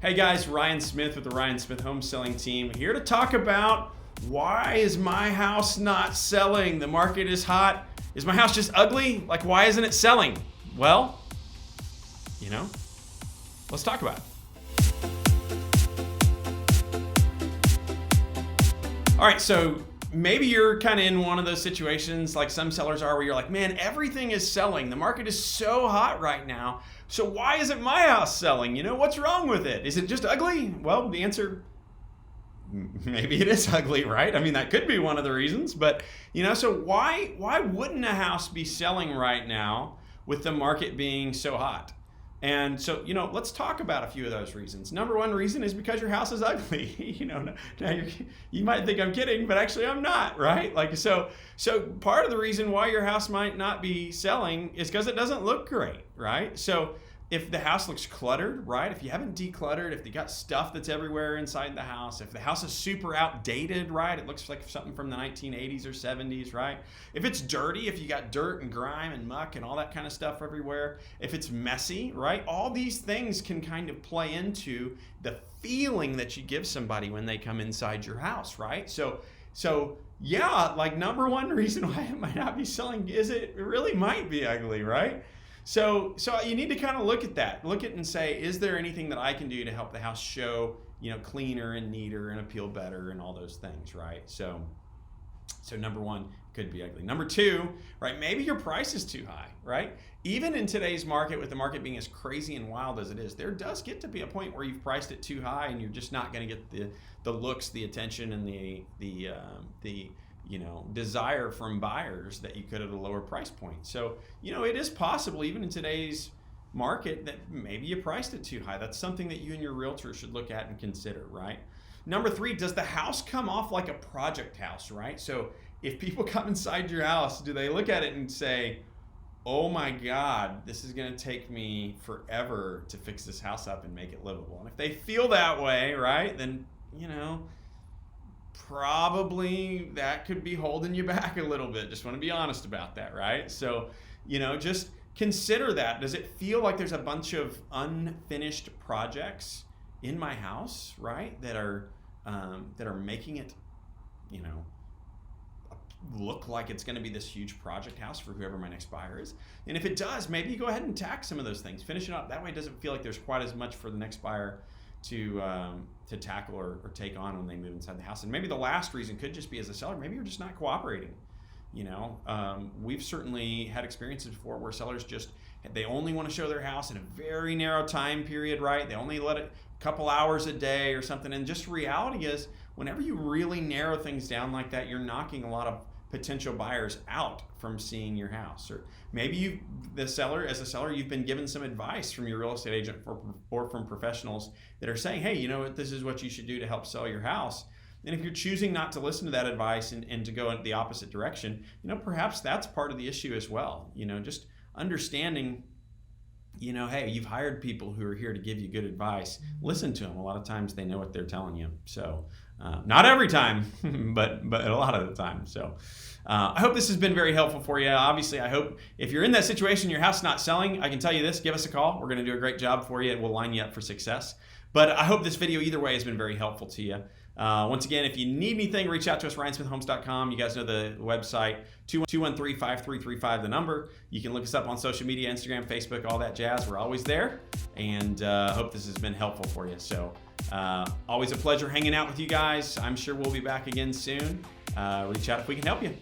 Hey guys, Ryan Smith with the Ryan Smith Home Selling Team here to talk about why is my house not selling? The market is hot. Is my house just ugly? Like, why isn't it selling? Well, let's talk about it. All right, so maybe you're kind of in one of those situations like some sellers are where you're like, man, everything is selling. The market is so hot right now. So why isn't my house selling? What's wrong with it? Is it just ugly? Well, the answer, maybe it is ugly, right? I mean, that could be one of the reasons, but so why wouldn't a house be selling right now with the market being so hot? And so, let's talk about a few of those reasons. Number one reason is because your house is ugly. Now you might think I'm kidding, but actually I'm not, right? So part of the reason why your house might not be selling is because it doesn't look great, right? So if the house looks cluttered, right? If you haven't decluttered, if you got stuff that's everywhere inside the house, if the house is super outdated, right? It looks like something from the 1980s or 70s, right? If it's dirty, if you got dirt and grime and muck and all that kind of stuff everywhere, if it's messy, right? All these things can kind of play into the feeling that you give somebody when they come inside your house, right? So yeah, like number one reason why it might not be selling is it really might be ugly, right? So you need to kind of look at that. Look at it and say, is there anything that I can do to help the house show, cleaner and neater and appeal better and all those things, right? So number one, could be ugly. Number two, right, maybe your price is too high, right? Even in today's market, with the market being as crazy and wild as it is, there does get to be a point where you've priced it too high and you're just not going to get the looks, the attention, and the desire from buyers that you could at a lower price point. So, it is possible even in today's market that maybe you priced it too high. That's something that you and your realtor should look at and consider, right? Number three, does the house come off like a project house, right? So if people come inside your house, do they look at it and say, oh my God, this is going to take me forever to fix this house up and make it livable? And if they feel that way, right, then, probably that could be holding you back a little bit. Just want to be honest about that, right? So, just consider that. Does it feel like there's a bunch of unfinished projects in my house, right? That are making it, look like it's going to be this huge project house for whoever my next buyer is. And if it does, maybe you go ahead and tack some of those things, finish it up. That way it doesn't feel like there's quite as much for the next buyer to tackle or take on when they move inside the house. And maybe the last reason could just be, as a seller, maybe you're just not cooperating. We've certainly had experiences before where sellers they only want to show their house in a very narrow time period, right? They only let it a couple hours a day or something. And just reality is, whenever you really narrow things down like that, you're knocking a lot of potential buyers out from seeing your house. Or maybe as a seller, you've been given some advice from your real estate agent or from professionals that are saying, hey, this is what you should do to help sell your house. And if you're choosing not to listen to that advice and to go in the opposite direction, perhaps that's part of the issue as well. Just understanding, hey, you've hired people who are here to give you good advice. Listen to them. A lot of times they know what they're telling you. So not every time, but a lot of the time. So I hope this has been very helpful for you. Obviously, I hope if you're in that situation, your house not selling, I can tell you this, give us a call. We're going to do a great job for you and we'll line you up for success. But I hope this video either way has been very helpful to you. Once again, if you need anything, reach out to us, ryansmithhomes.com. You guys know the website, 213-5335, the number. You can look us up on social media, Instagram, Facebook, all that jazz. We're always there. And hope this has been helpful for you. So always a pleasure hanging out with you guys. I'm sure we'll be back again soon. Reach out if we can help you.